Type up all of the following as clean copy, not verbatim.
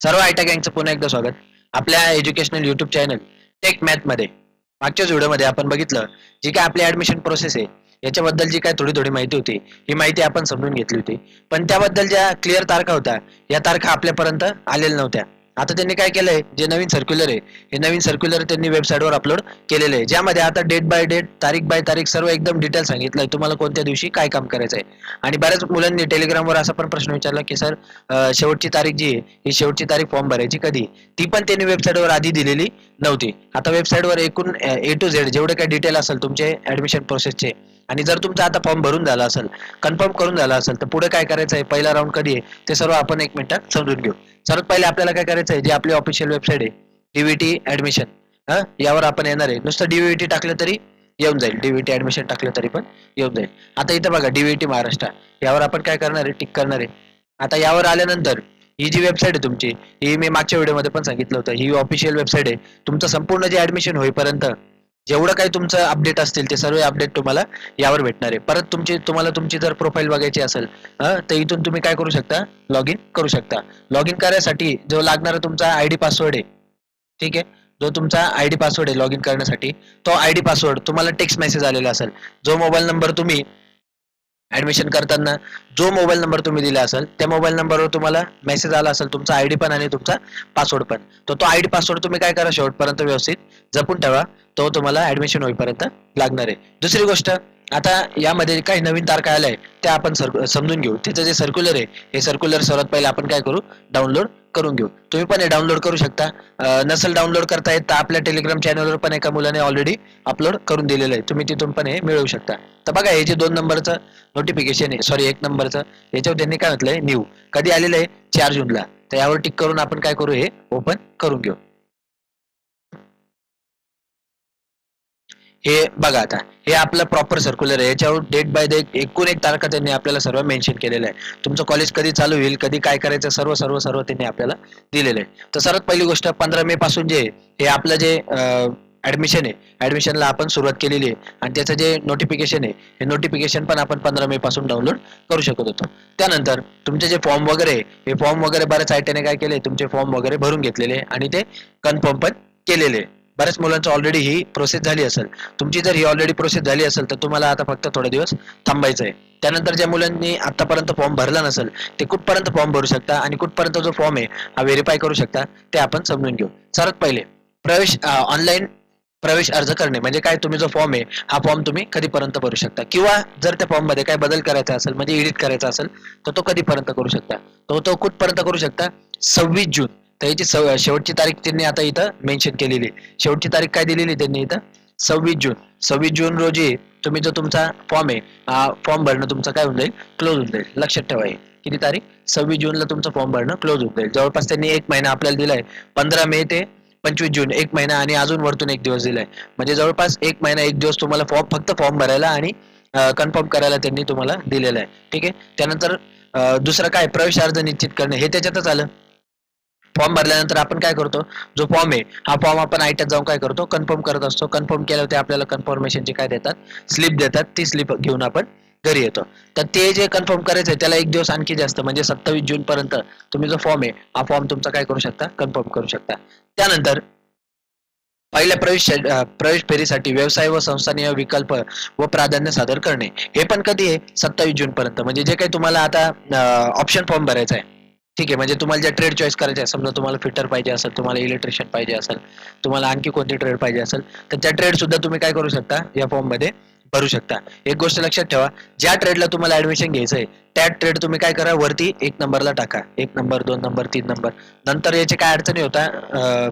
सर्व आयटा गँगचं पुन्हा एकदा स्वागत. आपल्या educational YouTube channel tech math मध्ये मागच्याच व्हिडिओमध्ये आपण बघितलं जी काय आपली ऍडमिशन प्रोसेस आहे याच्याबद्दल जी काय थोडी थोडी माहिती होती ही माहिती आपण समजून घेतली होती. पण त्याबद्दल ज्या क्लिअर तारखा होत्या या तारखा आपल्यापर्यंत आलेल्या नव्हत्या. आता त्यांनी काय केलंय, जे नवीन सर्क्युलर आहे हे नवीन सर्क्युलर त्यांनी वेबसाईटवर अपलोड केलेलं आहे, ज्यामध्ये आता डेट बाय डेट, तारीख बाय तारीख सर्व एकदम डिटेल सांगितलंय तुम्हाला कोणत्या दिवशी काय काम करायचं आहे. आणि बऱ्याच मुलांनी टेलिग्रामवर असा पण प्रश्न विचारला की सर शेवटची तारीख जी आहे ही शेवटची तारीख फॉर्म भरायची कधी, ती पण त्यांनी वेबसाईटवर आधी दिलेली नव्हती. आता वेबसाईटवर एकूण ए टू झेड जेवढे काही डिटेल असेल तुमचे ऍडमिशन प्रोसेसचे, आणि जर तुमचा आता फॉर्म भरून झाला असेल, कन्फर्म करून झाला असेल, तर पुढे काय करायचं आहे, पहिला राऊंड कधी आहे ते सर्व आपण एक मिनिटात समजून घेऊ. सर्वात पहिले आपल्याला काय करायचं आहे, जी आपली ऑफिशियल वेबसाईट आहे डीव्हीटी ऍडमिशन, यावर आपण येणार आहे. नुसतं डीव्हीटी टाकलं तरी येऊन जाईल, डीव्हीटी ऍडमिशन टाकलं तरी पण येऊन जाईल. आता इथं बघा डीव्हीटी महाराष्ट्र, यावर आपण काय करणार आहे, टिक करणार आहे. आता यावर आल्यानंतर ही जी वेबसाईट आहे तुमची, ही मी मागच्या व्हिडिओमध्ये पण सांगितलं होतं, ही ऑफिशियल वेबसाईट आहे. तुमचं संपूर्ण जे ऍडमिशन होईपर्यंत जेवढं काही तुमचं अपडेट असतील ते सर्व अपडेट तुम्हाला यावर भेटणार आहे. परत तुम्हाला तुमची जर प्रोफाईल बघायची असेल तर इथून तुम्ही काय करू शकता, लॉग इन करू शकता. लॉग इन करण्यासाठी जो लागणारा तुमचा आयडी पासवर्ड आहे, ठीक आहे, जो तुमचा आयडी पासवर्ड आहे लॉग इन करण्यासाठी, तो आयडी पासवर्ड तुम्हाला टेक्स्ट मेसेज आलेला असेल. जो मोबाईल नंबर तुम्ही ऍडमिशन करताना जो मोबाईल नंबर तुम्ही दिला असेल त्या मोबाईल नंबरवर तुम्हाला मेसेज आला असेल तुमचा आयडी पण आणि तुमचा पासवर्ड पण, तो आयडी पासवर्ड तुम्ही काय करा, शेवटपर्यंत व्यवस्थित जपून ठेवा. तो तुम्हाला ऍडमिशन होईपर्यंत लागणार आहे. दुसरी गोष्ट, आता यामध्ये काही नवीन तारखा आल्या आहे त्या आपण समजून घेऊ. त्याचं जे सर्क्युलर आहे हे सर्क्युलर सर्वात पहिले आपण काय करू, डाउनलोड करून घेऊ. तुम्ही पण हे डाउनलोड करू शकता. नसेल डाउनलोड करता येत तर आपल्या टेलिग्राम चॅनलवर पण एका मुलाने ऑलरेडी अपलोड करून दिलेलं आहे, तुम्ही तिथून पण हे मिळवू शकता. तर बघा, हे जे 2 नंबरचं नोटिफिकेशन आहे, सॉरी 1 नंबरचं, याच्यावर त्यांनी काय म्हटलंय, न्यू कधी आलेलं आहे, 4 जूनला. तर यावर टिक करून आपण काय करू, हे ओपन करून घेऊ. हे बघा, आता हे आपलं प्रॉपर सर्क्युलर आहे. याच्यावर डेट बाय डेट एकूण एक तारखा त्यांनी आपल्याला सर्व मेन्शन केलेलं आहे. तुमचं कॉलेज कधी चालू होईल, कधी काय करायचं, सर्व सर्व सर्व त्यांनी आपल्याला दिलेलं आहे. तर सर्वात पहिली गोष्ट, 15 मे पासून जे हे आपलं जे ऍडमिशन आहे, ऍडमिशनला आपण सुरुवात केलेली आहे. आणि त्याचं जे नोटिफिकेशन आहे हे नोटिफिकेशन पण आपण 15 मे पासून डाउनलोड करू शकत होतो. त्यानंतर तुमचे जे फॉर्म वगैरे हे फॉर्म वगैरे बऱ्याच आयटीने काय केले, तुमचे फॉर्म वगैरे भरून घेतलेले आणि ते कन्फर्म पण केलेले. बऱ्याच मुलांचं ऑलरेडी ही प्रोसेस झाली असेल. तुमची जर ही ऑलरेडी प्रोसेस झाली असेल तर तुम्हाला आता फक्त थोडे दिवस थांबायचं आहे. त्यानंतर ज्या मुलांनी आतापर्यंत फॉर्म भरला नसेल ते कुठपर्यंत फॉर्म भरू शकता आणि कुठपर्यंत जो फॉर्म आहे हा व्हेरीफाय करू शकता ते आपण समजून घेऊ. सर्वात पहिले प्रवेश, ऑनलाईन प्रवेश अर्ज करणे म्हणजे काय, तुम्ही जो फॉर्म आहे हा फॉर्म तुम्ही कधीपर्यंत भरू शकता, किंवा जर त्या फॉर्म मध्ये काय बदल करायचा असेल म्हणजे एडिट करायचा असेल तर तो कधीपर्यंत करू शकता, तो कुठपर्यंत करू शकता, 26 जून. तर याची शेवटची तारीख त्यांनी आता इथं मेन्शन केलेली आहे. शेवटची तारीख काय दिलेली त्यांनी इथं, 26 जून. 26 जून रोजी तुम्ही जो तुमचा फॉर्म आहे, फॉर्म भरणं तुमचं काय होऊन जाईल, क्लोज होऊन जाईल. लक्षात ठेवा, किती तारीख, 26 जूनला तुमचं फॉर्म भरणं क्लोज होऊन जाईल. जवळपास त्यांनी 1 महिना आपल्याला दिलाय, 15 मे ते 25 जून, 1 महिना आणि अजून वरतून 1 दिवस दिलाय. म्हणजे जवळपास 1 महिना 1 दिवस तुम्हाला फक्त फॉर्म भरायला आणि कन्फर्म करायला त्यांनी तुम्हाला दिलेलं आहे. ठीक आहे. त्यानंतर दुसरं काय, प्रवेश अर्ज निश्चित करणे, हे त्याच्यातच आलं. फॉर्म भरल्यानंतर आपण काय करतो, जो फॉर्म आहे हा फॉर्म आपण आयट्यात जाऊन काय करतो, कन्फर्म करत असतो. कन्फर्म केल्यावर ते आपल्याला कन्फर्मेशनची काय देतात, स्लिप देतात. ती स्लिप घेऊन आपण घरी येतो. तर ते जे कन्फर्म करायचं आहे त्याला 1 दिवस आणखी जास्त, म्हणजे 27 जून पर्यंत तुम्ही जो फॉर्म आहे हा फॉर्म तुमचा काय करू शकता, कन्फर्म करू शकता. त्यानंतर पहिल्या प्रवेश फेरीसाठी व्यवसाय व संस्थानीय विकल्प व प्राधान्य सादर करणे, हे पण कधी आहे, 27 जून पर्यंत. म्हणजे जे काही तुम्हाला आता ऑप्शन फॉर्म भरायचा आहे, ठीक आहे, म्हणजे तुम्हाला ज्या ट्रेड चॉईस करायचे आहे, समजा तुम्हाला फिटर पाहिजे असेल, तुम्हाला इलेक्ट्रिशियन पाहिजे असेल, तुम्हाला आणखी कोणती ट्रेड पाहिजे असेल, तर त्या ट्रेड सुद्धा तुम्ही काय करू शकता, या फॉर्म मध्ये भरू शकता. एक गोष्ट लक्षात ठेवा, ज्या ट्रेडला तुम्हाला ऍडमिशन घ्यायचं आहे त्या ट्रेड तुम्ही काय करा, वरती 1 नंबरला टाका. 1 नंबर, 2 नंबर, 3 नंबर. नंतर याचे काय अडचणी होता,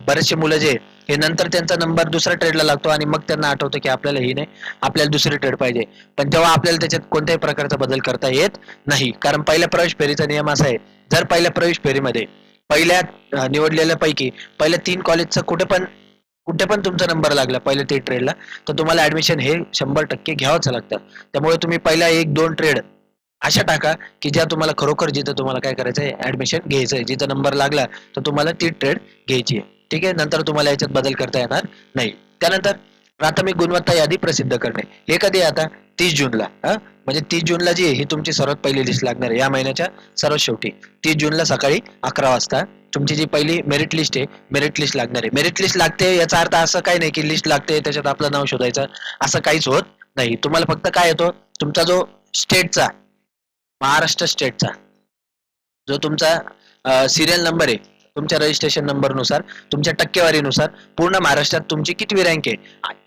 बरेचसे मुलं जे हे नंतर त्यांचा नंबर दुसऱ्या ट्रेडला लागतो आणि मग त्यांना आठवतं की आपल्याला ही नाही, आपल्याला दुसरी ट्रेड पाहिजे. पण तेव्हा आपल्याला त्याच्यात कोणत्याही प्रकारचा बदल करता येत नाही, कारण पहिल्या प्रवेश फेरीचा नियम असा आहे, जर पहिल्या प्रवेश फेरीमध्ये पहिल्या निवडलेल्या पैकी पहिल्या 3 कॉलेजचा कुठे पण तुमचा नंबर लागला पहिल्या 3 ट्रेडला, तर तुम्हाला ऍडमिशन हे 100% घ्यावंच लागतं. त्यामुळे तुम्ही पहिल्या 1-2 ट्रेड अशा टाका की ज्या तुम्हाला खरोखर, जिथं तुम्हाला काय करायचंय, ऍडमिशन घ्यायचंय, जिथं नंबर लागला तर तुम्हाला ती ट्रेड घ्यायची आहे. ठीक आहे. नंतर तुम्हाला याच्यात बदल करता येणार नाही. त्यानंतर प्राथमिक गुणवत्ता यादी प्रसिद्ध करणे, हे कधी आहे आता, 30 जूनला. म्हणजे 30 जूनला जी ही तुमची सर्वात पहिली लिस्ट लागणार आहे या महिन्याच्या सर्वात शेवटी. 30 जूनला सकाळी 11 वाजता तुमची जी पहिली मेरिट लिस्ट आहे, मेरिट लिस्ट लागणार आहे. मेरिट लिस्ट लागते याचा अर्थ असं काही नाही की लिस्ट लागते त्याच्यात आपलं नाव शोधायचं, असं काहीच होत नाही. तुम्हाला फक्त काय येतो, तुमचा जो स्टेटचा, महाराष्ट्र स्टेटचा जो तुमचा सिरियल नंबर आहे, तुमच्या रजिस्ट्रेशन नंबरनुसार, तुमच्या टक्केवारीनुसार पूर्ण महाराष्ट्रात तुमची कितवी रँक आहे,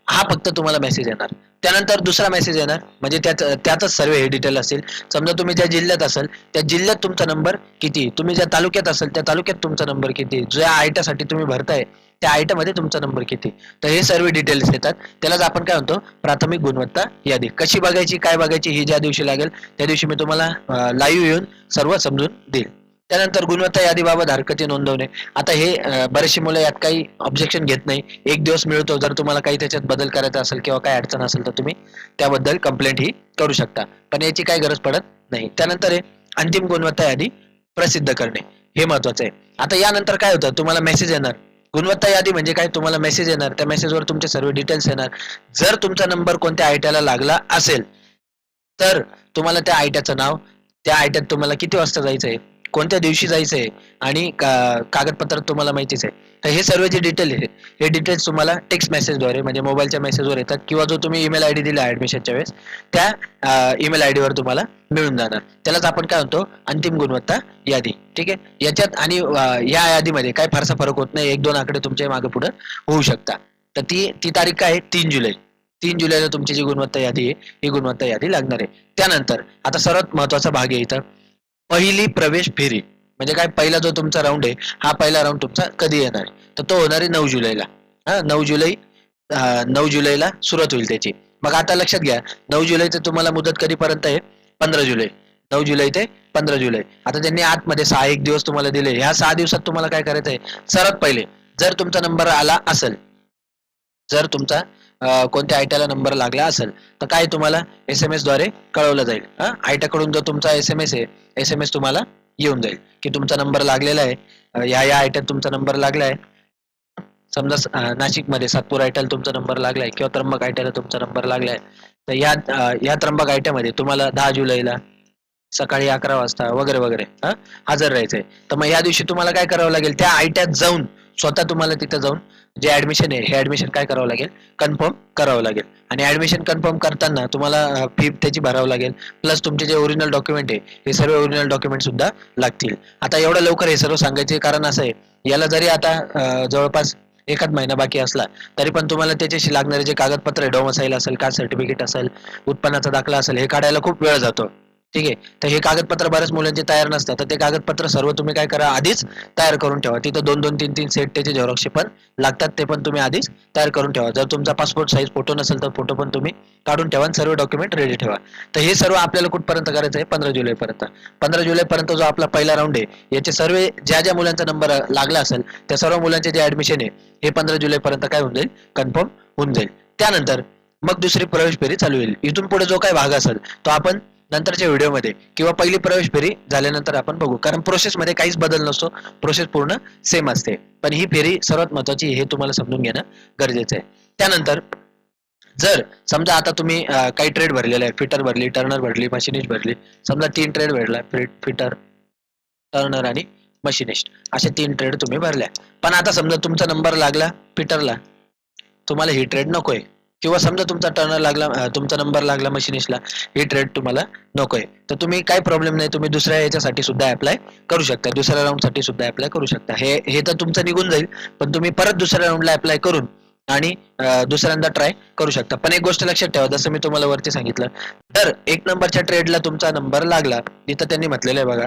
हा फक्त तुम्हाला मेसेज येणार. त्यानंतर दुसरा मेसेज येणार, म्हणजे त्यातच सर्व हे डिटेल असेल. समजा तुम्ही ज्या जिल्ह्यात असेल त्या जिल्ह्यात तुमचा नंबर किती, तुम्ही ज्या तालुक्यात असेल त्या तालुक्यात तुमचा नंबर किती, ज्या आयटासाठी तुम्ही भरताय त्या आयटामध्ये तुमचा नंबर किती. तर हे सर्व डिटेल्स येतात. त्यालाच आपण काय म्हणतो, प्राथमिक गुणवत्ता यादी. कशी बघायची, काय बघायची, ही ज्या दिवशी लागेल त्या दिवशी मी तुम्हाला लाईव्ह येऊन सर्व समजून देईल. त्यानंतर गुणवत्ता यादीबाबत हरकती नोंदवणे. आता हे बरेचशी मुलं यात काही ऑब्जेक्शन घेत नाही. एक दिवस मिळतो, जर तुम्हाला काही त्याच्यात बदल करायचा असेल किंवा काही अडचण असेल तर तुम्ही त्याबद्दल कंप्लेंट ही करू शकता, पण याची काही गरज पडत नाही. त्यानंतर हे अंतिम गुणवत्ता यादी प्रसिद्ध करणे, हे महत्वाचं आहे. आता यानंतर काय होतं, तुम्हाला मेसेज येणार. गुणवत्ता यादी म्हणजे काय, तुम्हाला मेसेज येणार, त्या मेसेजवर तुमचे सर्व डिटेल्स येणार. जर तुमचा नंबर कोणत्या आयट्याला लागला असेल तर तुम्हाला त्या आयट्याचं नाव, त्या आयट्यात तुम्हाला किती वाजता जायचंय, कोणत्या दिवशी जायचंय, आणि कागदपत्रात तुम्हाला माहितीच आहे. तर हे सर्व जे डिटेल आहे, हे डिटेल्स तुम्हाला टेक्स्ट मेसेजद्वारे म्हणजे मोबाईलच्या मेसेजवर येतात, किंवा जो तुम्ही ईमेल आयडी दिला ऍडमिशनच्या वेळेस त्या ईमेल आयडी वर तुम्हाला मिळून जाणार. त्यालाच आपण काय म्हणतो, अंतिम गुणवत्ता यादी. ठीक आहे. याच्यात आणि या यादीमध्ये काय फारसा फरक होत नाही, एक दोन आकडे तुमच्या मागे पुढे होऊ शकता. तर ती तारीख काय आहे, 3 जुलै. 3 जुलैला तुमची जी गुणवत्ता यादी आहे, ही गुणवत्ता यादी लागणार आहे. त्यानंतर आता सर्वात महत्वाचा भाग आहे इथं, पहिली प्रवेश फेरी. म्हणजे काय, पहिला जो तुमचा राऊंड आहे, हा पहिला राऊंड तुमचा कधी येणार आहे, तर तो होणार आहे 9 जुलैला. 9 जुलै, 9 जुलैला सुरुवात होईल त्याची. मग आता लक्षात घ्या, 9 जुलैचं तुम्हाला मुदत कधीपर्यंत आहे, 15 जुलै. 9 जुलै ते 15 जुलै. आता त्यांनी आतमध्ये 6 दिवस तुम्हाला दिले. ह्या 6 दिवसात तुम्हाला काय करायचं आहे, सर्वात पहिले जर तुमचा नंबर आला असेल, जर तुमचा कोणत्या आयट्याला नंबर लागला असेल तर काय तुम्हाला SMS द्वारे कळवलं जाईल. आयट्याकडून जो तुमचा SMS आहे, SMS तुम्हाला येऊन जाईल की तुमचा नंबर लागलेला आहे, या आयट्यात तुमचा नंबर लागला आहे. समजा नाशिकमध्ये सातपूर आयट्याला तुमचा नंबर लागलाय किंवा त्र्यंबक आयट्याला तुमचा नंबर लागलाय, तर या त्र्यंबक आयट्यामध्ये तुम्हाला 10 जुलैला सकाळी 11 वाजता वगैरे वगैरे हजर राहायचंय. तर मग या दिवशी तुम्हाला काय करावं लागेल, त्या आयट्यात जाऊन स्वतः तुम्हाला तिथं जाऊन जे ऍडमिशन आहे, हे ऍडमिशन काय करावं लागेल, कन्फर्म करावं लागेल. आणि ऍडमिशन कन्फर्म करताना तुम्हाला फी त्याची भरावं लागेल, प्लस तुमचे जे ओरिजिनल डॉक्युमेंट आहे, हे सर्व ओरिजिनल डॉक्युमेंट सुद्धा लागतील. आता एवढं लवकर हे सर्व सांगायचे कारण असं आहे, याला जरी आता जवळपास एखाद महिना बाकी असला तरी पण तुम्हाला त्याच्याशी लागणारे जे कागदपत्र आहे, डोमसाईल असेल, कास्ट सर्टिफिकेट असेल, उत्पन्नाचा दाखला असेल, हे काढायला खूप वेळ जातो. ठीक आहे. तर हे कागदपत्र बऱ्याच मुलांचे तयार नसतात, तर ते कागदपत्र सर्व तुम्ही काय करा, आधीच तयार करून ठेवा. तिथं 2-2, 3-3 सेट त्याचे झेरॉक्सचे पण लागतात, ते पण तुम्ही आधीच तयार करून ठेवा. जर तुमचा पासपोर्ट साईज फोटो नसेल तर फोटो पण तुम्ही काढून ठेवा आणि सर्व डॉक्युमेंट रेडी ठेवा. तर हे सर्व आपल्याला कुठपर्यंत करायचं आहे, 15 जुलैपर्यंत. 15 जुलैपर्यंत जो आपला पहिला राऊंड आहे, याचे सर्व ज्या ज्या मुलांचा नंबर लागला असेल त्या सर्व मुलांचे जे ऍडमिशन आहे, हे 15 जुलैपर्यंत काय होऊन जाईल, कन्फर्म होऊन जाईल. त्यानंतर मग दुसरी प्रवेश फेरी चालू होईल. इथून पुढे जो काही भाग असेल तो आपण नंतरच्या व्हिडिओमध्ये किंवा पहिली प्रवेश फेरी झाल्यानंतर आपण बघू, कारण प्रोसेसमध्ये काहीच बदल नसतो, प्रोसेस पूर्ण सेम असते. पण ही फेरी सर्वात महत्वाची, हे तुम्हाला समजून घेणं गरजेचं आहे. त्यानंतर जर समजा आता तुम्ही काही ट्रेड भरलेला आहे, फिटर भरली, टर्नर भरली, मशिनिस्ट भरली, समजा 3 ट्रेड भरला, फिटर, टर्नर आणि मशिनिस्ट, असे 3 ट्रेड तुम्ही भरल्या. पण आता समजा तुमचा नंबर लागला फिटरला, तुम्हाला ही ट्रेड नकोय, किंवा समजा तुमचा टर्नर लागला, तुमचा नंबर लागला मशिनिस्टला, ही ट्रेड तुम्हाला नकोय, तर तुम्ही काही प्रॉब्लेम नाही, तुम्ही दुसऱ्या याच्यासाठी सुद्धा अप्लाय करू शकता, दुसऱ्या राऊंड साठी सुद्धा अप्लाय करू शकता. हे तर तुमचं निघून जाईल, पण तुम्ही परत दुसऱ्या राऊंडला अप्लाय करून आणि दुसऱ्यांदा ट्राय करू शकता. पण एक गोष्ट लक्षात ठेवा, जसं मी तुम्हाला वरती सांगितलं, तर 1 नंबरच्या ट्रेडला तुमचा नंबर लागला, तिथं त्यांनी म्हटलेलं आहे बघा,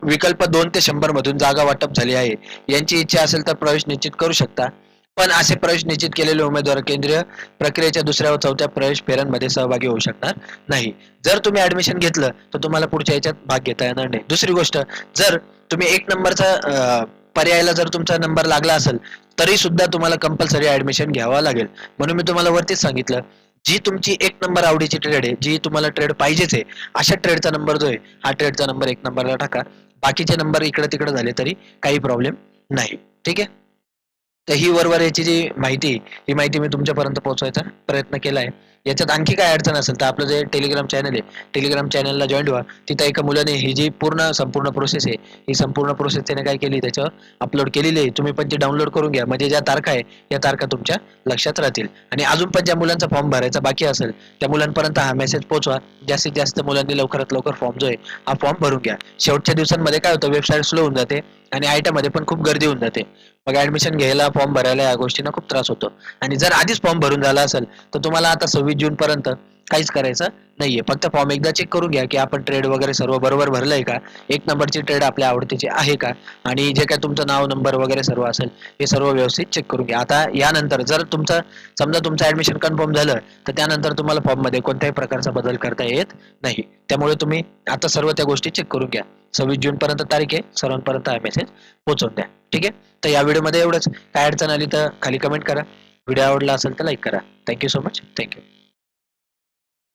विकल्प 2 ते 100 मधून जागा वाटप झाली आहे, यांची इच्छा असेल तर प्रवेश निश्चित करू शकता. पण असे प्रवेश निश्चित केलेले उमेदवार केंद्रीय प्रक्रियेच्या दुसऱ्या व चौथ्या प्रवेश फेऱ्यांमध्ये सहभागी होऊ शकणार नाही. जर तुम्ही ऍडमिशन घेतलं तर तुम्हाला पुढच्या याच्यात भाग घेता येणार नाही. दुसरी गोष्ट, जर तुम्ही 1 नंबरचा पर्यायाला जर तुमचा नंबर लागला असेल तरी सुद्धा तुम्हाला कंपल्सरी ऍडमिशन घ्यावं लागेल. म्हणून मी तुम्हाला वरतीच सांगितलं, जी तुमची 1 नंबर आवडीची ट्रेड आहे, जी तुम्हाला ट्रेड पाहिजेच आहे, अशा ट्रेडचा नंबर जो आहे, हा ट्रेडचा नंबर 1 नंबरला टाका. बाकीचे नंबर इकडे तिकडे झाले तरी काही प्रॉब्लेम नाही. ठीक आहे. तर ही वरवर याची जी माहिती ही माहिती मी तुमच्यापर्यंत पोहोचवायचा प्रयत्न केला आहे. याच्यात आणखी काय अडचण असेल तर आपलं जे टेलिग्राम चॅनल आहे, टेलिग्राम चॅनलला जॉईन व्हा. तिथं एका मुलाने ही जी संपूर्ण प्रोसेस आहे, ही संपूर्ण प्रोसेस त्याने काय केली त्याच्यावर अपलोड केलेली आहे. तुम्ही पण ती डाउनलोड करून घ्या. म्हणजे ज्या तारखा आहे, या तारखा तुमच्या लक्षात राहतील. आणि अजून पण ज्या मुलांचा फॉर्म भरायचा बाकी असेल, त्या मुलांपर्यंत हा मेसेज पोहोचवा. जास्तीत जास्त मुलांनी लवकरात लवकर फॉर्म जो आहे, हा फॉर्म भरून घ्या. शेवटच्या दिवसांमध्ये काय होतं, वेबसाईट स्लो होऊन जाते आणि आयटममध्ये पण खूप गर्दी होऊन जाते. मग ऍडमिशन घ्यायला, फॉर्म भरायला या गोष्टींना खूप त्रास होतो. आणि जर आधीच फॉर्म भरून झाला असेल तर तुम्हाला आता 26 जून पर्यंत काहीच करायचं नाहीये. फक्त फॉर्म एकदा चेक करून घ्या की आपण ट्रेड वगैरे सर्व बरोबर भरलंय का, एक नंबरची ट्रेड आपल्या आवडतीची आहे का, आणि जे काय तुमचं नाव नंबर वगैरे सर्व असेल हे सर्व व्यवस्थित चेक करून घ्या. आता यानंतर जर तुमचं ऍडमिशन कन्फर्म झालं तर त्यानंतर तुम्हाला फॉर्म मध्ये कोणत्याही प्रकारचा बदल करता येत नाही. त्यामुळे तुम्ही आता सर्व त्या गोष्टी चेक करून घ्या. 26 जून पर्यंत तारीख आहे. सर्वांपर्यंत हा मेसेज पोहोचवून द्या. ठीक आहे. तर या व्हिडिओमध्ये एवढंच. काय अडचण आली तर खाली कमेंट करा. व्हिडिओ आवडला असेल तर लाईक करा. Thank you so much. थँक्यू.